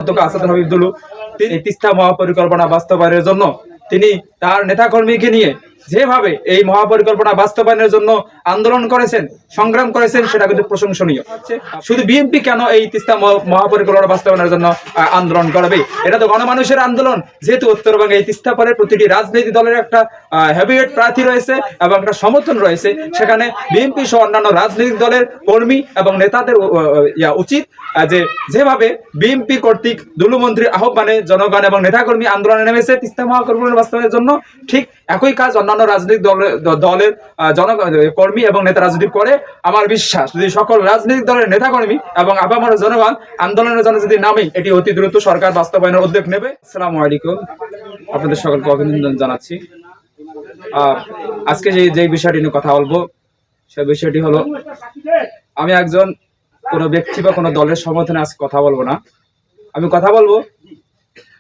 আসাদ হাবিবুল তিনি তিস্তা মহাপরিকল্পনা বাস্তবায়নের জন্য তিনি তার নেতাকর্মীকে নিয়ে যেভাবে এই মহাপরিকল্পনা বাস্তবায়নের জন্য আন্দোলন করেছেন, সংগ্রাম করেছেন, সেটা কিন্তু প্রশংসনীয়। শুধু বিএনপি কেন এই তিস্তা মহাপরিকল্পনা বাস্তবায়নের জন্য আন্দোলন করবে? এটা তো গণমানুষের আন্দোলন। যেহেতু উত্তরবঙ্গে এই তিস্তা পরে প্রতিটি রাজনৈতিক দলের একটা হেভিওয়েট প্রার্থী রয়েছে এবং একটা সমর্থন রয়েছে, সেখানে বিএনপি সহ অন্যান্য রাজনৈতিক দলের কর্মী এবং নেতাদের উচিত যেভাবে বিএনপি কর্তৃক দুলুমন্ত্রীর আহ্বানে জনগণ এবং নেতাকর্মী আন্দোলনে নেমেছে তিস্তা মহাপরিকল্পনা বাস্তবায়নের জন্য, ঠিক একই কাজ অন্যান্য রাজনৈতিক দলের কর্মী এবং নেতারা যদি করে, আমার বিশ্বাস যদি সকল রাজনৈতিক দলের নেতাকর্মী এবং আপামর জনগণ আন্দোলনের জন্য যদি নামে, এটি অতি দ্রুত সরকার বাস্তবায়নের উদ্যোগ নেবে। আসসালামু আলাইকুম, আপনাদের সকলকে অভিনন্দন জানাচ্ছি। আজকে যে বিষয়টি নিয়ে কথা বলবো, সেই বিষয়টি হলো, আমি একজন কোনো ব্যক্তি বা কোনো দলের সমর্থনে আজকে কথা বলবো না। আমি কথা বলবো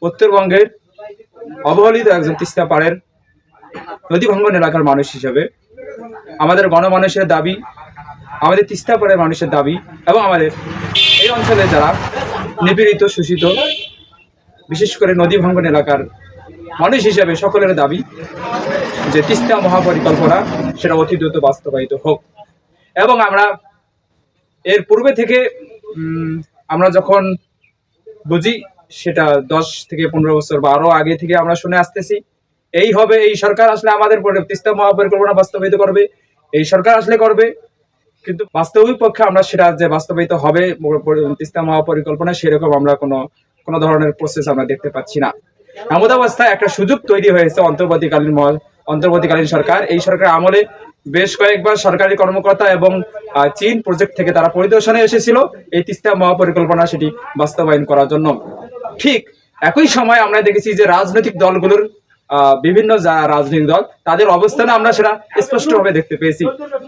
উত্তরবঙ্গের অবহেলিত একজন তিস্তা পাড়ের নদী ভাঙ্গন এলাকার মানুষ হিসেবে আমাদের গণমানুষের দাবি, আমাদের তিস্তা পাড়ের মানুষের দাবি এবং আমাদের এই অঞ্চলে যারা নিপীড়িত শোষিত, বিশেষ করে নদী ভাঙ্গন এলাকার মানুষ হিসেবে সকলের দাবি যে তিস্তা মহাপরিকল্পনা সেটা অতি দ্রুত বাস্তবায়িত হোক। এবং আমরা এর পূর্বে থেকে আমরা যখন বুঝি, সেটা 10 থেকে 15 বছর বা আরো আগে থেকে আমরা শুনে আসতেছি, এই হবে, এই সরকার আসলে আমাদের তিস্তা মহাপরিকল্পনা বাস্তবায়িত করবে, এই সরকার আসলে করবে। কিন্তু বাস্তবিক পক্ষে আমরা সেটা যে বাস্তবায়িত হবে তিস্তা মহাপরিকল্পনা, সেরকম আমরা কোনো ধরনের প্রসেস আমরা দেখতে পাচ্ছি না। এমন অবস্থায় একটা সুযোগ তৈরি হয়েছে অন্তর্বর্তীকালীন সরকার। এই সরকার আমলে বেশ কয়েকবার সরকারি কর্মকর্তা এবং চীন প্রজেক্ট থেকে তারা পরিদর্শনে এসেছিল এই তিস্তা মহাপরিকল্পনা সেটি বাস্তবায়ন করার জন্য। ঠিক একই সময় আমরা দেখেছি যে রাজনৈতিক দলগুলোর বিভিন্ন রাজনৈতিক দল তাদের অবস্থানে আমরা সেটা স্পষ্টভাবে দেখতে পেয়েছি।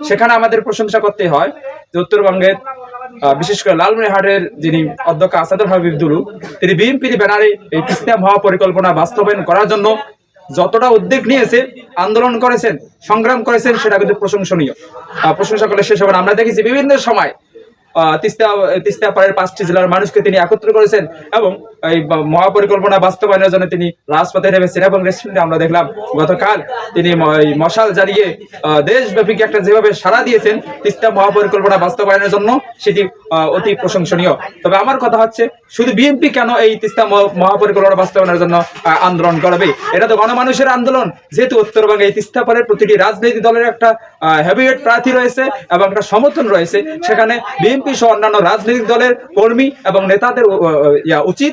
সেখানে আমাদের প্রশংসা করতে হয় যে উত্তরবঙ্গের বিশেষ করে লালমনিরহাটের যিনি অধ্যক্ষ আসাদ হাবিবুল, তিনি বিএনপির ব্যানারে এই তিস্তা মহাপরিকল্পনা বাস্তবায়ন করার জন্য যতটা উদ্যোগ নিয়েছে, আন্দোলন করেছেন, সংগ্রাম করেছেন, সেটা কিন্তু প্রশংসনীয়। প্রশংসা করলে শেষ হবে না। আমরা দেখেছি বিভিন্ন সময় তিস্তা পাড়ের 5টি জেলার মানুষকে তিনি একত্র করেছেন এবং এই মহাপরিকল্পনা বাস্তবায়নের জন্য তিনি রাজপথে নেমেছেন। এবং রেস্টুরেন্টে আমরা দেখলাম গতকাল তিনি মশাল জ্বালিয়ে দেশব্যাপী একটা যেভাবে সাড়া দিয়েছেন তিস্তা মহাপরিকল্পনা বাস্তবায়নের জন্য, সেটি অতি প্রশংসনীয়। তবে আমার কথা হচ্ছে, শুধু বিএনপি কেন এই তিস্তা মহাপরিকল্পনা বাস্তবায়নের জন্য আন্দোলন করবে? এটা তো গণমানুষের আন্দোলন। যেহেতু উত্তরবঙ্গে এই তিস্তা পাড়ের প্রতিটি রাজনৈতিক দলের একটা হেভিওয়েট প্রার্থী রয়েছে এবং একটা সমর্থন রয়েছে, সেখানে বিএনপি সহ অন্যান্য রাজনৈতিক দলের কর্মী এবং নেতাদের উচিত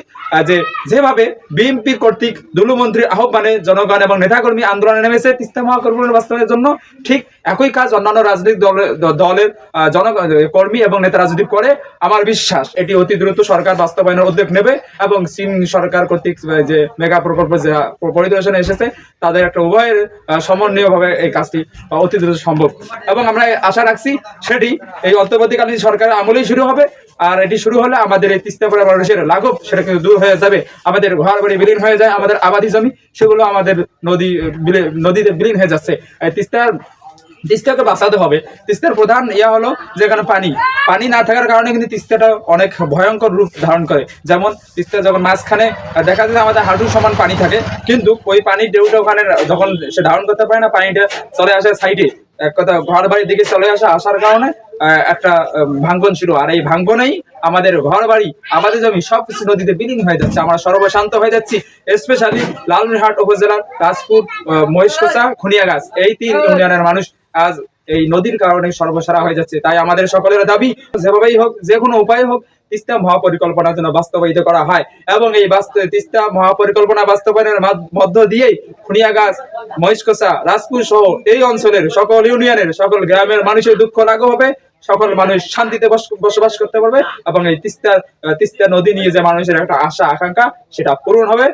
যেভাবে বিএনপি কর্তৃক দুলুমন্ত্রীর আহ্বানে জনগণ এবং নেতাকর্মী আন্দোলনে নেমেছে তিস্তা মহাপরিকল্পনা বাস্তবায়নের জন্য, ঠিক একই কাজ অন্যান্য রাজনৈতিক দলের কর্মী এবং নেতারা যদি করে, আমার বিশ্বাস এটি অতি দ্রুত সরকার বাস্তবায়নের উদ্যোগ নেবে। এবং চীন সরকার কর্তৃক যে মেগা প্রকল্প যে পরিদর্শনে এসেছে, তাদের একটা উভয়ের সমন্বয়ভাবে এই কাজটি অতি দ্রুত সম্ভব। এবং আমরা আশা রাখছি সেটি এই অন্তর্বর্তীকালীন সরকারের আমলেই শুরু হবে। আর এটি শুরু হলে আমাদের এই তিস্তা পাড়ের মানুষের লাঘব সেটা কিন্তু দূর হয়ে যাবে। আমাদের ঘর বাড়ি বিলীন হয়ে যায়, আমাদের আবাদি জমি সেগুলো আমাদের নদীতে বিলীন হয়ে যাচ্ছে। তিস্তাকে বাঁচাতে হবে। তিস্তার প্রধান হলো যেখানে পানি না থাকার কারণে কিন্তু তিস্তাটা অনেক ভয়ঙ্কর রূপ ধারণ করে। যেমন তিস্তা যখন মাঝখানে দেখা যায় আমাদের হাঁটুর সমান পানি থাকে, কিন্তু ওই পানির ঢেউটা ওখানে যখন সে ধারণ করতে পারে না, পানিটা চলে আসে সাইডে, এক কথা ঘর বাড়ির দিকে চলে আসার কারণে একটা ভাঙ্গন শুরু। আর এই ভাঙ্গনেই আমাদের ঘর বাড়ি, আবাদি জমি সবকিছু নদীতে বিলীন হয়ে যাচ্ছে। আমরা সর্বশান্ত হয়ে যাচ্ছি। স্পেশালি লালমনিরহাট উপজেলার রাজপুর, মহেশখোসা, খুনিয়াগাছ এই 3 ইউনিয়নের মানুষ আজ এই নদীর কারণে সর্বসারা হয়ে যাচ্ছে। তাই আমাদের সকলের দাবি, যেভাবেই হোক, যে কোনো উপায় হোক, তিস্তা মহাপরিকল্পনার জন্য বাস্তবায়িত করা হয়। এবং এই তিস্তা মহাপরিকল্পনা বাস্তবায়নের মধ্য দিয়েই খুনিয়াগাছ, মহেশখোসা, রাজপুর সহ এই অঞ্চলের সকল ইউনিয়নের সকল গ্রামের মানুষের দুঃখ লাঘব হবে, সকল মানুষ শান্তিতে বসবাস করতে পারবে এবং এই তিস্তা নদী নিয়ে যে মানুষের একটা আশা আকাঙ্ক্ষা সেটা পূরণ হবে।